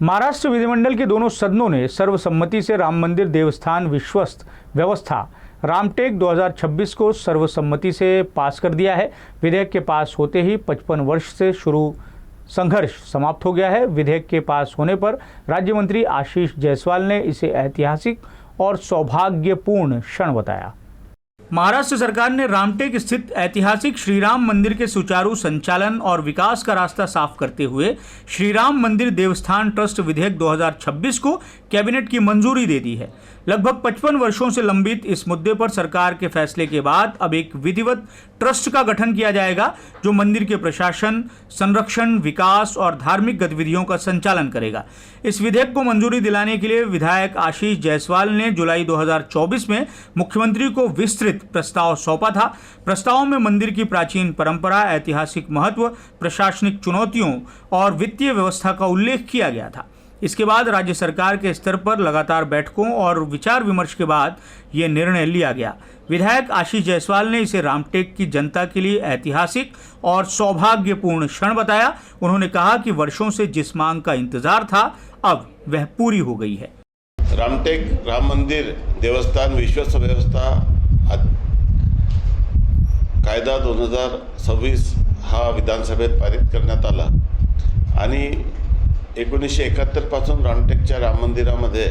महाराष्ट्र विधिमंडल के दोनों सदनों ने सर्वसम्मति से राम मंदिर देवस्थान विश्वस्त व्यवस्था रामटेक 2026 को सर्वसम्मति से पास कर दिया है। विधेयक के पास होते ही 55 वर्ष से शुरू संघर्ष समाप्त हो गया है। विधेयक के पास होने पर राज्य मंत्री आशीष जायसवाल ने इसे ऐतिहासिक और सौभाग्यपूर्ण क्षण बताया। महाराष्ट्र सरकार ने रामटेक स्थित ऐतिहासिक श्रीराम मंदिर के सुचारू संचालन और विकास का रास्ता साफ करते हुए श्रीराम मंदिर देवस्थान ट्रस्ट विधेयक 2026 को कैबिनेट की मंजूरी दे दी है। लगभग 55 वर्षों से लंबित इस मुद्दे पर सरकार के फैसले के बाद अब एक विधिवत ट्रस्ट का गठन किया जाएगा, जो मंदिर के प्रशासन, संरक्षण, विकास और धार्मिक गतिविधियों का संचालन करेगा। इस विधेयक को मंजूरी दिलाने के लिए विधायक आशीष जायसवाल ने जुलाई 2024 में मुख्यमंत्री को विस्तृत प्रस्ताव सौंपा था। प्रस्ताव में मंदिर की प्राचीन परंपरा, ऐतिहासिक महत्व, प्रशासनिक चुनौतियों और वित्तीय व्यवस्था का उल्लेख किया गया था। इसके बाद राज्य सरकार के स्तर पर लगातार बैठकों और विचार विमर्श के बाद ये निर्णय लिया गया। विधायक आशीष जायसवाल ने इसे रामटेक की जनता के लिए ऐतिहासिक और सौभाग्यपूर्ण क्षण बताया। उन्होंने कहा कि वर्षों से जिस मांग का इंतजार था, अब वह पूरी हो गई है। रामटेक राम मंदिर देवस्थान विश्वस्त व्यवस्था कायदा 2026 हा विधानसभेत पारित करण्यात आला आणि 1971 पासून रामटेकच्या राम मंदिरामध्ये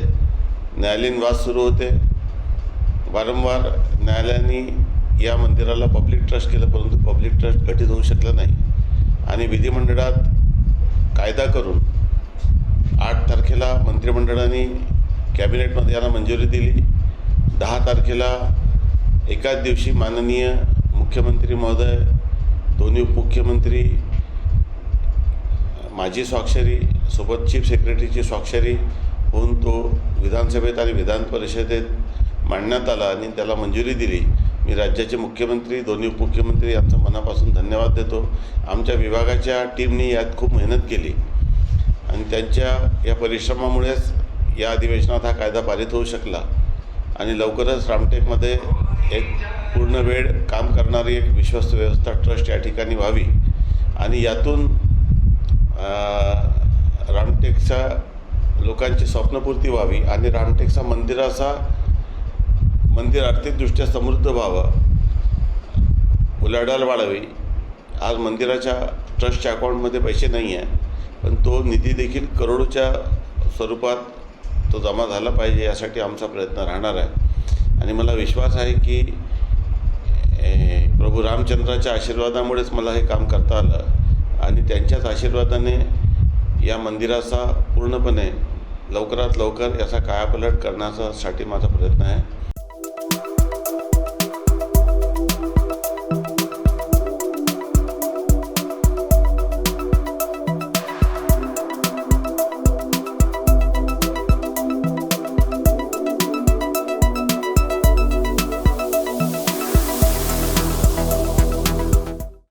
न्यायालयीन वाद सुरू होते। वारंवार न्यायालयाने या मंदिराला पब्लिक ट्रस्ट केलं, परंतु पब्लिक ट्रस्ट गठीत होऊ शकलं नाही आणि विधिमंडळात कायदा करून 8 तारखेला मंत्रिमंडळाने कॅबिनेटमध्ये याला मंजुरी दिली। 10 तारखेला एकाच दिवशी माननीय मुख्यमंत्री महोदय, दोन्ही उपमुख्यमंत्री, माझी स्वाक्षरी सोबत चीफ सेक्रेटरीची स्वाक्षरी होऊन तो विधानसभेत आणि विधान परिषदेत मांडण्यात आला आणि त्याला मंजुरी दिली। मी राज्याचे मुख्यमंत्री, दोन्ही उपमुख्यमंत्री यांचा मनापासून धन्यवाद देतो। आमच्या विभागाच्या टीमने यात खूप मेहनत केली आणि त्यांच्या या परिश्रमामुळेच या अधिवेशनात हा कायदा पारित होऊ शकला आणि लवकरच रामटेकमध्ये एक पूर्ण वेळ काम करणारी एक विश्वस्त व्यवस्था ट्रस्ट या ठिकाणी व्हावी आणि यातून रामटेकच्या लोकांची स्वप्नपूर्ती व्हावी आणि रामटेकचा मंदिर आर्थिकदृष्ट्या समृद्ध व्हावं, उलाढाल वाढावी। आज मंदिराच्या ट्रस्टच्या अकाउंटमध्ये पैसे नाही आहे, पण तो निधी देखील करोडोच्या स्वरूपात तो जमा झाला पाहिजे, यासाठी आमचा प्रयत्न राहणार आहे। आणि मला विश्वास आहे की प्रभू रामचंद्राच्या आशीर्वादामुळेच मला हे काम करता आलं आणि त्यांच्याच आशीर्वादाने या मंदिराचा पूर्णपणे लवकरात लवकर याचा कायापालट करण्यासाठी माझा प्रयत्न आहे।